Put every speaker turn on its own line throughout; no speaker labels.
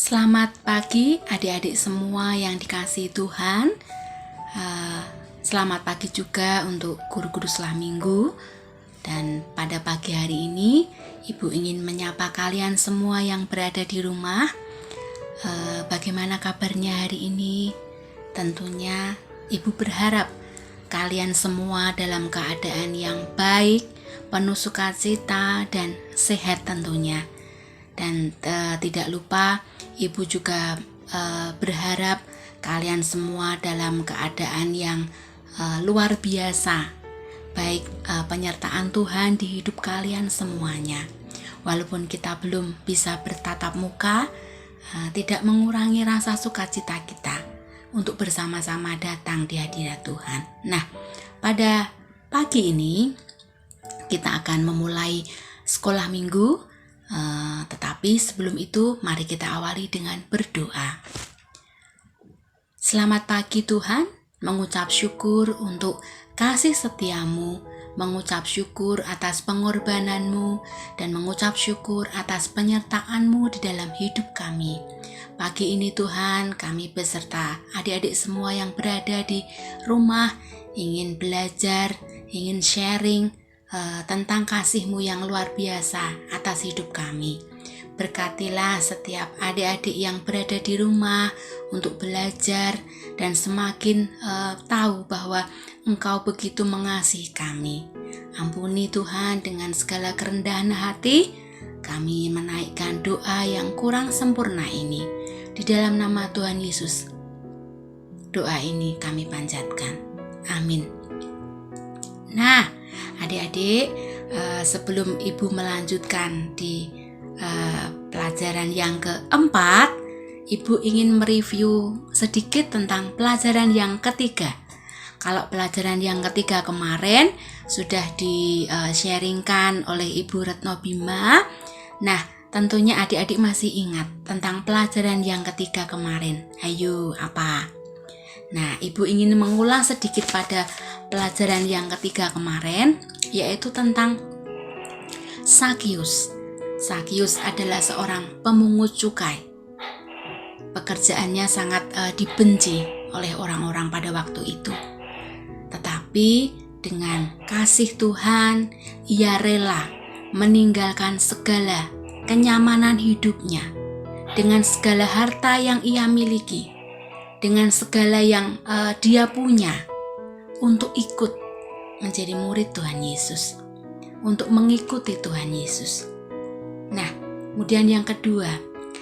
Selamat pagi adik-adik semua yang dikasihi Tuhan. Selamat pagi juga untuk guru-guru sekolah minggu. Dan pada pagi hari ini Ibu ingin menyapa kalian semua yang berada di rumah. Bagaimana kabarnya hari ini? Tentunya Ibu berharap kalian semua dalam keadaan yang baik, penuh sukacita dan sehat tentunya. Dan tidak lupa Ibu juga berharap kalian semua dalam keadaan yang luar biasa, baik penyertaan Tuhan di hidup kalian semuanya. Walaupun kita belum bisa bertatap muka, tidak mengurangi rasa sukacita kita untuk bersama-sama datang di hadirat Tuhan. Nah, pada pagi ini kita akan memulai sekolah minggu. Tetapi sebelum itu mari kita awali dengan berdoa. Selamat pagi Tuhan, mengucap syukur untuk kasih setiamu, mengucap syukur atas pengorbananmu, dan mengucap syukur atas penyertaanmu di dalam hidup kami. Pagi ini Tuhan, kami beserta adik-adik semua yang berada di rumah ingin belajar, ingin sharing tentang kasih-Mu yang luar biasa atas hidup kami. Berkatilah setiap adik-adik yang berada di rumah untuk belajar dan semakin tahu bahwa Engkau begitu mengasihi kami. Ampuni Tuhan, dengan segala kerendahan hati kami menaikkan doa yang kurang sempurna ini. Di dalam nama Tuhan Yesus, doa ini kami panjatkan. Amin. Nah, adik-adik, sebelum Ibu melanjutkan di pelajaran yang keempat, Ibu ingin mereview sedikit tentang pelajaran yang ketiga. Kalau pelajaran yang ketiga kemarin sudah di-sharingkan oleh Ibu Retno Bima. Nah, tentunya adik-adik masih ingat tentang pelajaran yang ketiga kemarin. Ayo, apa? Nah, Ibu ingin mengulang sedikit pada pelajaran yang ketiga kemarin, yaitu tentang Zakius. Zakius adalah seorang pemungut cukai. Pekerjaannya sangat dibenci oleh orang-orang pada waktu itu. Tetapi dengan kasih Tuhan, ia rela meninggalkan segala kenyamanan hidupnya, dengan segala harta yang ia miliki, dengan segala yang dia punya, untuk ikut menjadi murid Tuhan Yesus, untuk mengikuti Tuhan Yesus. Nah, kemudian yang kedua,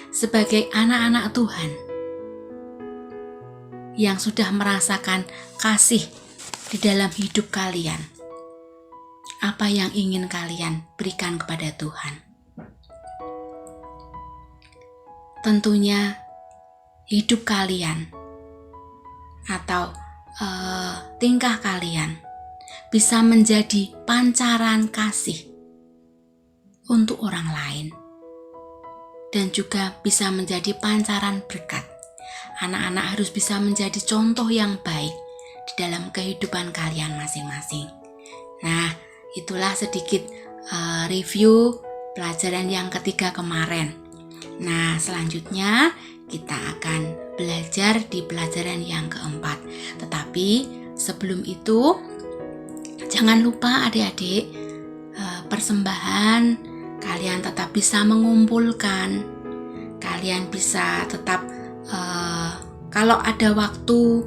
sebagai anak-anak Tuhan yang sudah merasakan kasih di dalam hidup kalian, apa yang ingin kalian berikan kepada Tuhan? Tentunya hidup kalian atau tingkah kalian bisa menjadi pancaran kasih untuk orang lain, dan juga bisa menjadi pancaran berkat. Anak-anak harus bisa menjadi contoh yang baik di dalam kehidupan kalian masing-masing. Nah, itulah sedikit review pelajaran yang ketiga kemarin. Nah, selanjutnya kita akan belajar di pelajaran yang keempat. Tetapi sebelum itu, jangan lupa adik-adik, persembahan kalian tetap bisa mengumpulkan. Kalian bisa tetap, kalau ada waktu,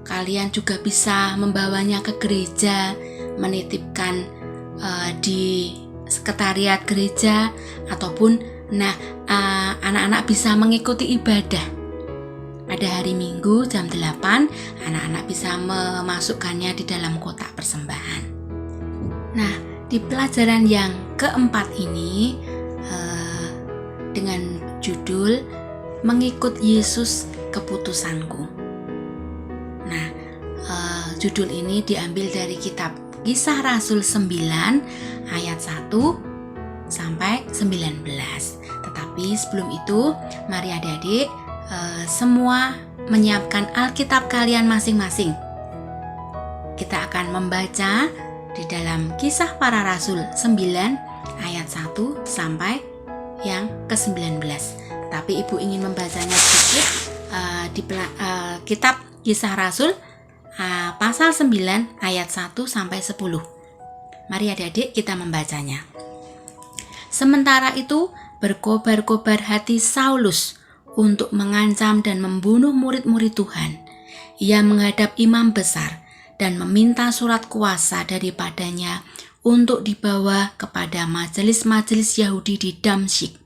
kalian juga bisa membawanya ke gereja, menitipkan di sekretariat gereja, ataupun anak-anak bisa mengikuti ibadah. Pada hari Minggu jam 8, anak-anak bisa memasukkannya di dalam kotak persembahan. Nah, di pelajaran yang keempat ini dengan judul Mengikut Yesus Keputusanku. Nah, judul ini diambil dari kitab Kisah Rasul 9 ayat 1 sampai 19. Tetapi sebelum itu, mari adik-adik semua menyiapkan Alkitab kalian masing-masing. Kita akan membaca di dalam Kisah Para Rasul 9 ayat 1 sampai yang ke-19. Tapi Ibu ingin membacanya sedikit di kitab Kisah Rasul pasal 9 ayat 1 sampai 10. Mari adik-adik kita membacanya. Sementara itu berkobar-kobar hati Saulus untuk mengancam dan membunuh murid-murid Tuhan. Ia menghadap imam besar dan meminta surat kuasa daripadanya untuk dibawa kepada majelis-majelis Yahudi di Damsyik,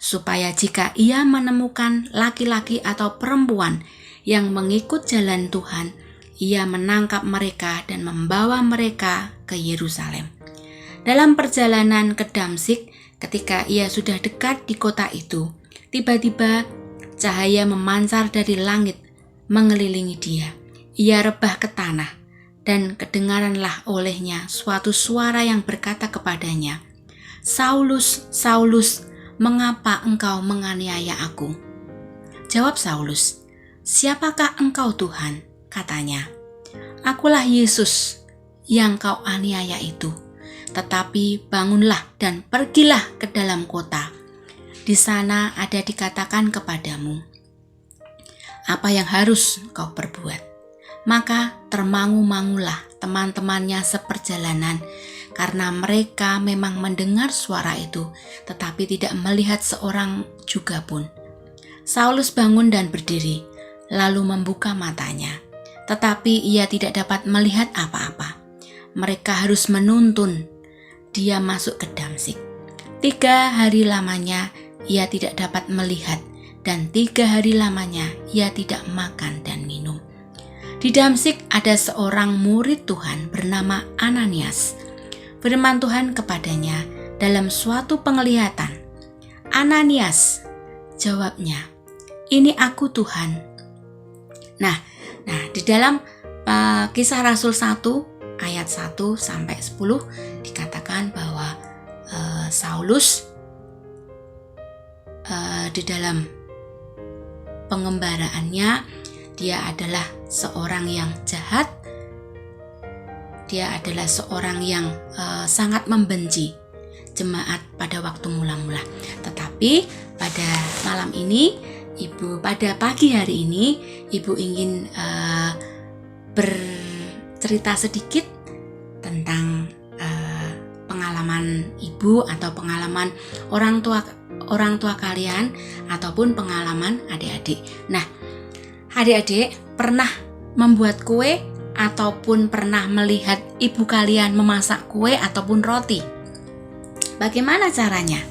supaya jika ia menemukan laki-laki atau perempuan yang mengikut jalan Tuhan, ia menangkap mereka dan membawa mereka ke Yerusalem. Dalam perjalanan ke Damsyik, ketika ia sudah dekat di kota itu, tiba-tiba cahaya memancar dari langit mengelilingi dia. Ia rebah ke tanah, dan kedengaranlah olehnya suatu suara yang berkata kepadanya, "Saulus, Saulus, mengapa engkau menganiaya aku?" Jawab Saulus, "Siapakah engkau Tuhan?" Katanya, "Akulah Yesus yang kau aniaya itu. Tetapi bangunlah dan pergilah ke dalam kota. Di sana ada dikatakan kepadamu apa yang harus kau perbuat." Maka termangu-mangulah teman-temannya seperjalanan, karena mereka memang mendengar suara itu, tetapi tidak melihat seorang juga pun. Saulus bangun dan berdiri, lalu membuka matanya, tetapi ia tidak dapat melihat apa-apa. Mereka harus menuntun dia masuk ke Damsyik. 3 hari lamanya ia tidak dapat melihat, dan 3 hari lamanya ia tidak makan dan minum. Di Damsyik ada seorang murid Tuhan bernama Ananias. Firman Tuhan kepadanya dalam suatu penglihatan, "Ananias," jawabnya, "Ini aku Tuhan." Nah, di dalam Kisah Rasul 1 ayat 1 sampai 10 dikatakan bahwa Saulus di dalam pengembaraannya dia adalah seorang yang jahat. Dia adalah seorang yang sangat membenci jemaat pada waktu mula-mula. Tetapi pada malam ini, pada pagi hari ini, Ibu ingin bercerita sedikit tentang pengalaman Ibu atau pengalaman orang tua kalian ataupun pengalaman adik-adik. Nah, adik-adik pernah membuat kue ataupun pernah melihat ibu kalian memasak kue ataupun roti? Bagaimana caranya?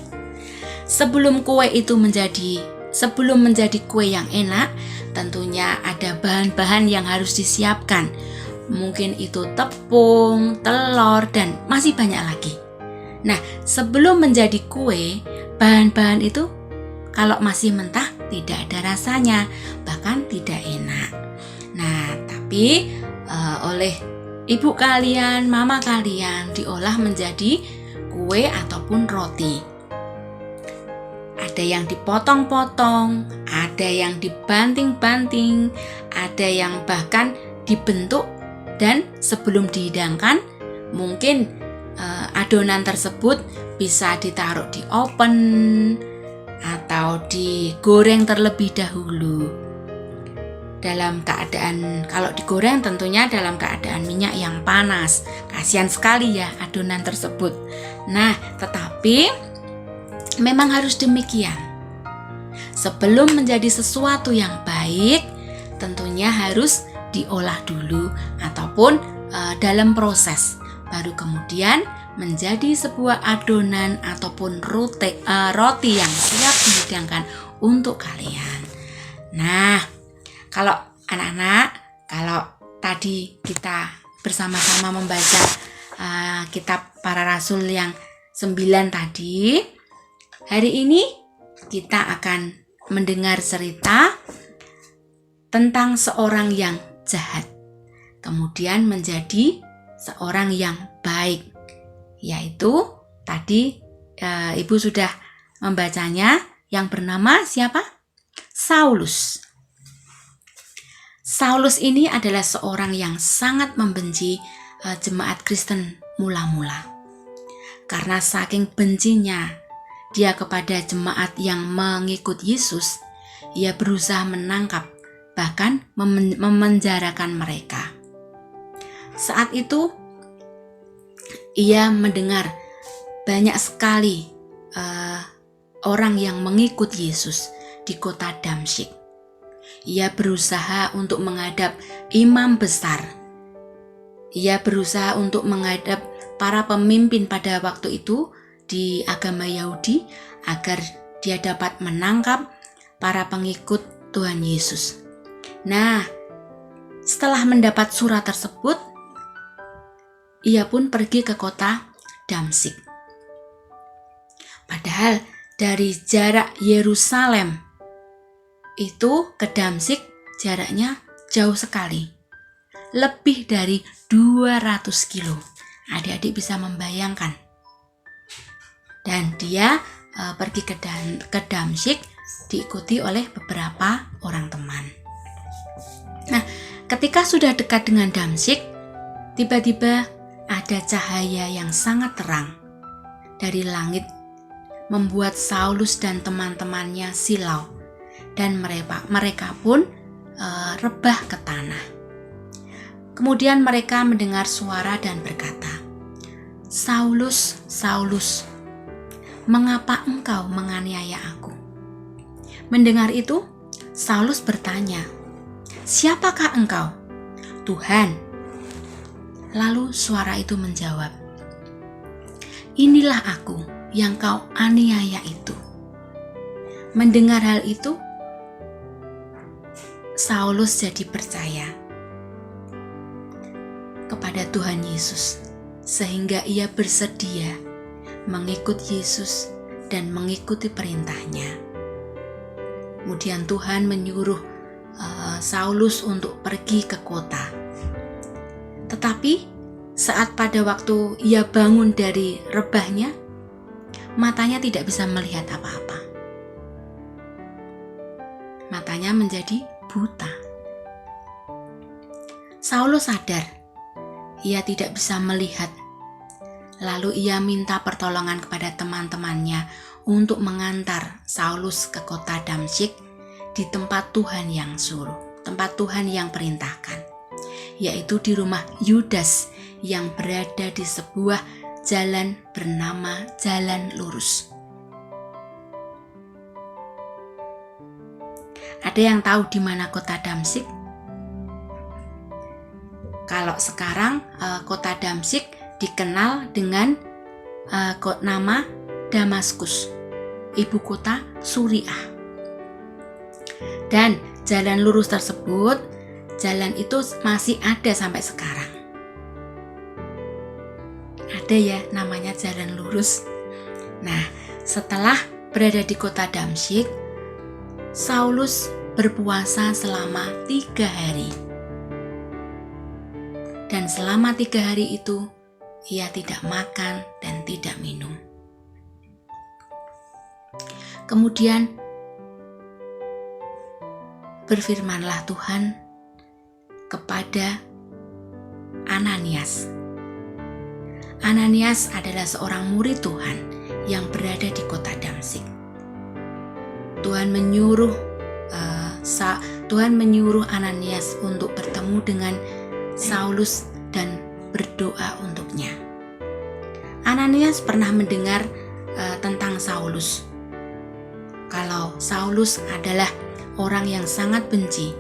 Sebelum menjadi kue yang enak, tentunya ada bahan-bahan yang harus disiapkan. Mungkin itu tepung, telur, dan masih banyak lagi. Nah, sebelum menjadi kue, bahan-bahan itu kalau masih mentah tidak ada rasanya, bahkan tidak enak. Nah, tapi oleh ibu kalian, mama kalian diolah menjadi kue ataupun roti. Ada yang dipotong-potong, ada yang dibanting-banting, ada yang bahkan dibentuk, dan sebelum dihidangkan mungkin adonan tersebut bisa ditaruh di oven atau digoreng terlebih dahulu. Dalam keadaan, kalau digoreng tentunya dalam keadaan minyak yang panas. Kasihan sekali ya adonan tersebut. Nah, tetapi memang harus demikian. Sebelum menjadi sesuatu yang baik, tentunya harus diolah dulu ataupun dalam proses. Baru kemudian menjadi sebuah adonan ataupun roti yang siap dihidangkan untuk kalian. Nah, kalau anak-anak, kalau tadi kita bersama-sama membaca kitab para rasul yang 9 tadi, hari ini kita akan mendengar cerita tentang seorang yang jahat, kemudian menjadi seorang yang baik, yaitu tadi Ibu sudah membacanya, yang bernama siapa? Saulus. Saulus ini adalah seorang yang sangat membenci jemaat Kristen mula-mula. Karena saking bencinya, dia kepada jemaat yang mengikut Yesus, ia berusaha menangkap, bahkan memenjarakan mereka. Saat itu, ia mendengar banyak sekali orang yang mengikut Yesus di kota Damsyik. Ia berusaha untuk menghadap imam besar. Ia berusaha untuk menghadap para pemimpin pada waktu itu di agama Yahudi agar dia dapat menangkap para pengikut Tuhan Yesus. Nah, setelah mendapat surat tersebut, ia pun pergi ke kota Damsyik. Padahal dari jarak Yerusalem itu ke Damsyik jaraknya jauh sekali. Lebih dari 200 kilo. Adik-adik bisa membayangkan. Dan dia pergi ke Damsyik diikuti oleh beberapa orang teman. Nah, ketika sudah dekat dengan Damsyik, tiba-tiba ada cahaya yang sangat terang dari langit membuat Saulus dan teman-temannya silau dan mereka pun rebah ke tanah. Kemudian mereka mendengar suara dan berkata, "Saulus, Saulus, mengapa engkau menganiaya aku?" Mendengar itu, Saulus bertanya, "Siapakah engkau?" "Tuhan." Lalu suara itu menjawab, "Inilah aku yang kau aniaya itu." Mendengar hal itu, Saulus jadi percaya kepada Tuhan Yesus, sehingga ia bersedia mengikut Yesus dan mengikuti perintahnya. Kemudian Tuhan menyuruh Saulus untuk pergi ke kota. Tetapi saat pada waktu ia bangun dari rebahnya, matanya tidak bisa melihat apa-apa. Matanya menjadi buta. Saulus sadar ia tidak bisa melihat. Lalu ia minta pertolongan kepada teman-temannya untuk mengantar Saulus ke kota Damsyik di tempat Tuhan yang suruh, tempat Tuhan yang perintahkan, yaitu di rumah Yudas yang berada di sebuah jalan bernama Jalan Lurus. Ada yang tahu di mana kota Damsyik? Kalau sekarang kota Damsyik dikenal dengan nama Damaskus, ibu kota Suriah. Dan jalan lurus tersebut, jalan itu masih ada sampai sekarang. Ada ya namanya jalan lurus. Nah, setelah berada di kota Damsyik, Saulus berpuasa selama 3 hari. Dan selama 3 hari itu, ia tidak makan dan tidak minum. Kemudian berfirmanlah Tuhan kepada Ananias. Ananias adalah seorang murid Tuhan yang berada di kota Damsyik. Tuhan menyuruh Ananias untuk bertemu dengan Saulus dan berdoa untuknya. Ananias pernah mendengar tentang Saulus. Kalau Saulus adalah orang yang sangat benci.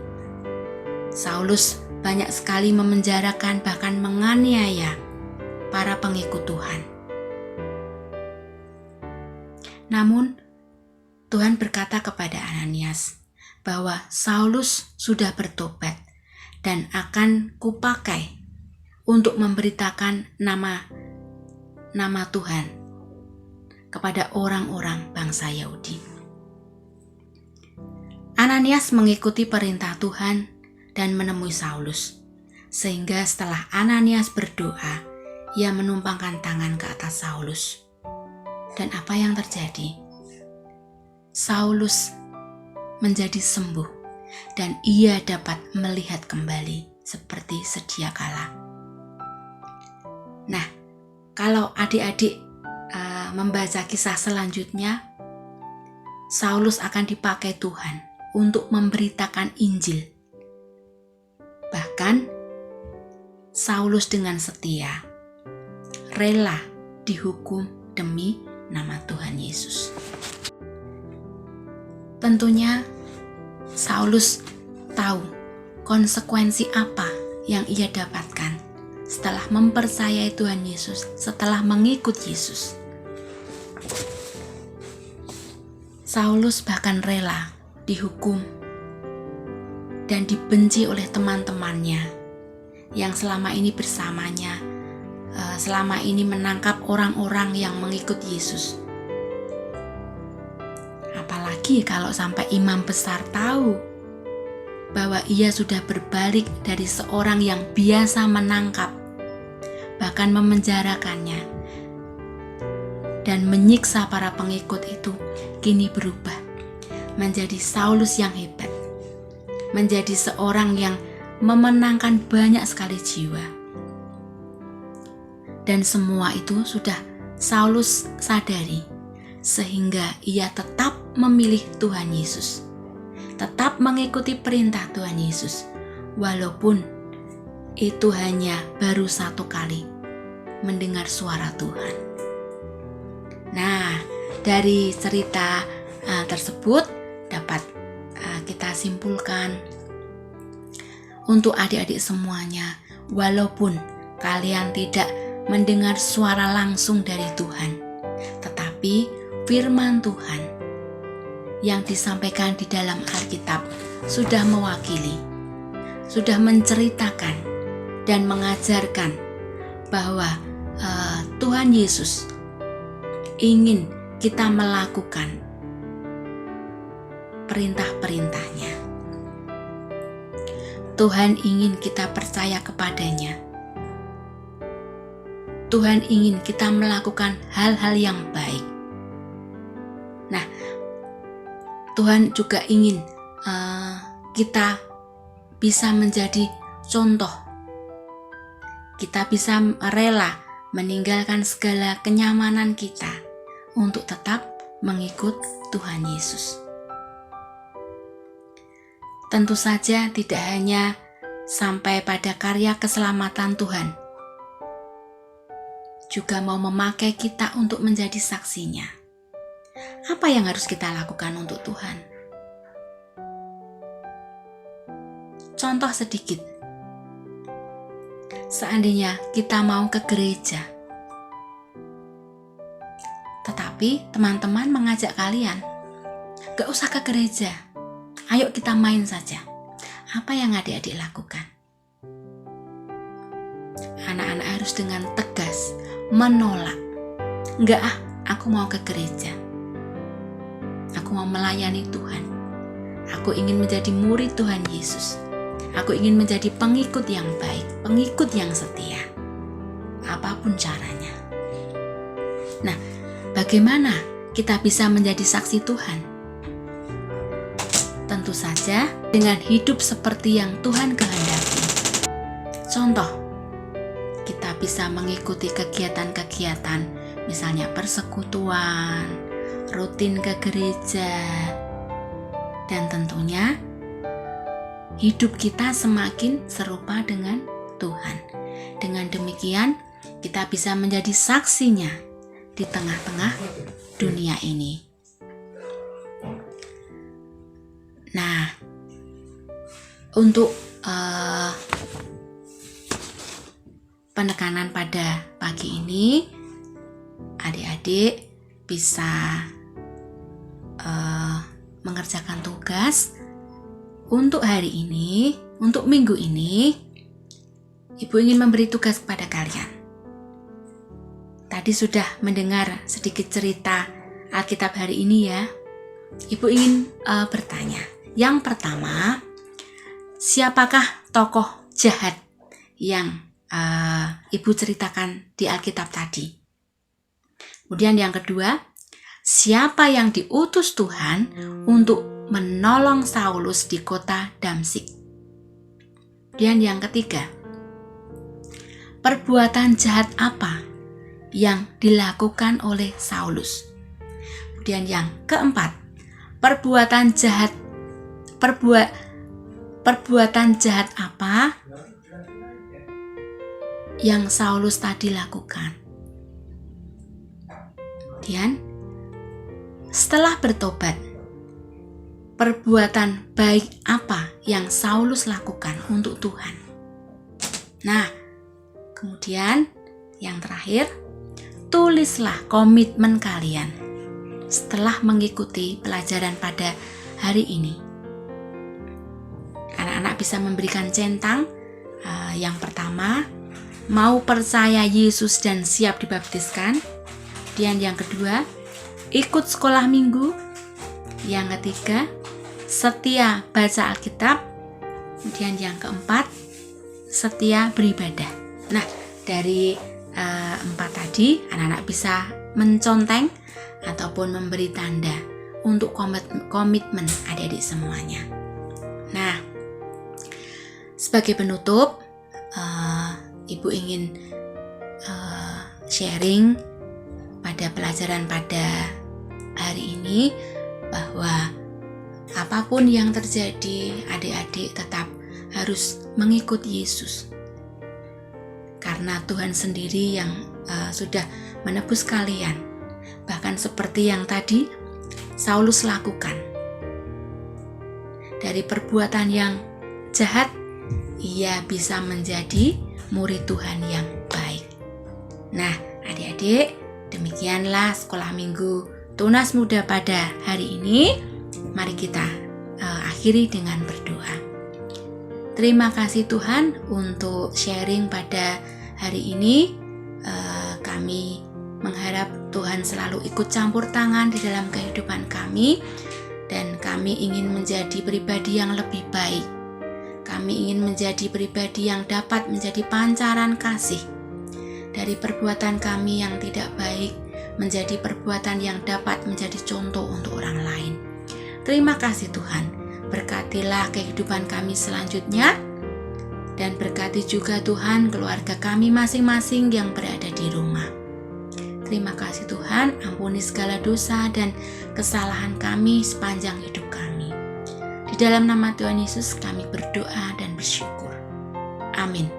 Saulus banyak sekali memenjarakan bahkan menganiaya para pengikut Tuhan. Namun Tuhan berkata kepada Ananias bahwa Saulus sudah bertobat dan akan kupakai untuk memberitakan nama Tuhan kepada orang-orang bangsa Yahudi. Ananias mengikuti perintah Tuhan dan menemui Saulus, sehingga setelah Ananias berdoa, ia menumpangkan tangan ke atas Saulus. Dan apa yang terjadi? Saulus menjadi sembuh dan ia dapat melihat kembali seperti sedia kala. Nah, kalau adik-adik membaca kisah selanjutnya, Saulus akan dipakai Tuhan untuk memberitakan Injil. Bahkan Saulus dengan setia, rela dihukum demi nama Tuhan Yesus. Tentunya Saulus tahu konsekuensi apa yang ia dapatkan setelah mempercayai Tuhan Yesus, setelah mengikut Yesus. Saulus bahkan rela dihukum dan dibenci oleh teman-temannya yang selama ini bersamanya, selama ini menangkap orang-orang yang mengikut Yesus. Apalagi kalau sampai imam besar tahu bahwa ia sudah berbalik dari seorang yang biasa menangkap, bahkan memenjarakannya, dan menyiksa para pengikut itu, kini berubah menjadi Saulus yang hebat, menjadi seorang yang memenangkan banyak sekali jiwa. Dan semua itu sudah Saulus sadari, sehingga ia tetap memilih Tuhan Yesus, tetap mengikuti perintah Tuhan Yesus, walaupun itu hanya baru satu kali mendengar suara Tuhan. Nah, dari cerita tersebut dapat kita simpulkan untuk adik-adik semuanya, walaupun kalian tidak mendengar suara langsung dari Tuhan, tetapi firman Tuhan yang disampaikan di dalam Alkitab sudah mewakili, sudah menceritakan dan mengajarkan bahwa Tuhan Yesus ingin kita melakukan perintah-perintahnya. Tuhan ingin kita percaya kepadanya. Tuhan ingin kita melakukan hal-hal yang baik. Nah, Tuhan juga ingin kita bisa menjadi contoh. Kita bisa rela meninggalkan segala kenyamanan kita untuk tetap mengikut Tuhan Yesus. Tentu saja tidak hanya sampai pada karya keselamatan Tuhan, juga mau memakai kita untuk menjadi saksinya. Apa yang harus kita lakukan untuk Tuhan? Contoh sedikit. Seandainya kita mau ke gereja, tetapi teman-teman mengajak kalian, gak usah ke gereja, ayo kita main saja. Apa yang adik-adik lakukan? Anak-anak harus dengan tegas menolak. Enggak aku mau ke gereja. Aku mau melayani Tuhan. Aku ingin menjadi murid Tuhan Yesus. Aku ingin menjadi pengikut yang baik, pengikut yang setia. Apapun caranya. Nah, bagaimana kita bisa menjadi saksi Tuhan? Tentu saja dengan hidup seperti yang Tuhan kehendaki. Contoh, kita bisa mengikuti kegiatan-kegiatan, misalnya persekutuan, rutin ke gereja, dan tentunya hidup kita semakin serupa dengan Tuhan. Dengan demikian, kita bisa menjadi saksinya di tengah-tengah dunia ini. Nah, untuk penekanan pada pagi ini, adik-adik bisa mengerjakan tugas untuk hari ini, untuk minggu ini. Ibu ingin memberi tugas kepada kalian. Tadi sudah mendengar sedikit cerita Alkitab hari ini ya. Ibu ingin bertanya. Yang pertama, siapakah tokoh jahat yang Ibu ceritakan di Alkitab tadi? Kemudian yang kedua, siapa yang diutus Tuhan untuk menolong Saulus di kota Damsyik? Dan yang ketiga, perbuatan jahat apa yang dilakukan oleh Saulus. Kemudian yang keempat, perbuatan jahat apa yang Saulus tadi lakukan. Kemudian setelah bertobat, perbuatan baik apa yang Saulus lakukan untuk Tuhan. Nah, kemudian yang terakhir, tulislah komitmen kalian setelah mengikuti pelajaran pada hari ini. Anak-anak bisa memberikan centang. Yang pertama, mau percaya Yesus dan siap dibaptiskan. Kemudian yang kedua, ikut sekolah minggu. Yang ketiga, setia baca Alkitab. Kemudian yang keempat, setia beribadah. Nah, dari 4 tadi, anak-anak bisa menconteng ataupun memberi tanda untuk komitmen adik-adik semuanya. Nah, sebagai penutup, Ibu ingin sharing pada pelajaran pada hari ini bahwa apapun yang terjadi, adik-adik tetap harus mengikut Yesus. Karena Tuhan sendiri yang sudah menebus kalian. Bahkan seperti yang tadi Saulus lakukan. Dari perbuatan yang jahat, ia bisa menjadi murid Tuhan yang baik. Nah, adik-adik, demikianlah sekolah minggu Tunas Muda pada hari ini. Mari kita akhiri dengan berdoa. Terima kasih Tuhan untuk sharing pada hari ini. Kami mengharap Tuhan selalu ikut campur tangan di dalam kehidupan kami, dan kami ingin menjadi pribadi yang lebih baik. Kami ingin menjadi pribadi yang dapat menjadi pancaran kasih dari perbuatan kami yang tidak baik menjadi perbuatan yang dapat menjadi contoh untuk orang lain. Terima kasih Tuhan, berkatilah kehidupan kami selanjutnya, dan berkati juga Tuhan keluarga kami masing-masing yang berada di rumah. Terima kasih Tuhan, ampuni segala dosa dan kesalahan kami sepanjang hidup kami. Di dalam nama Tuhan Yesus kami berdoa dan bersyukur. Amin.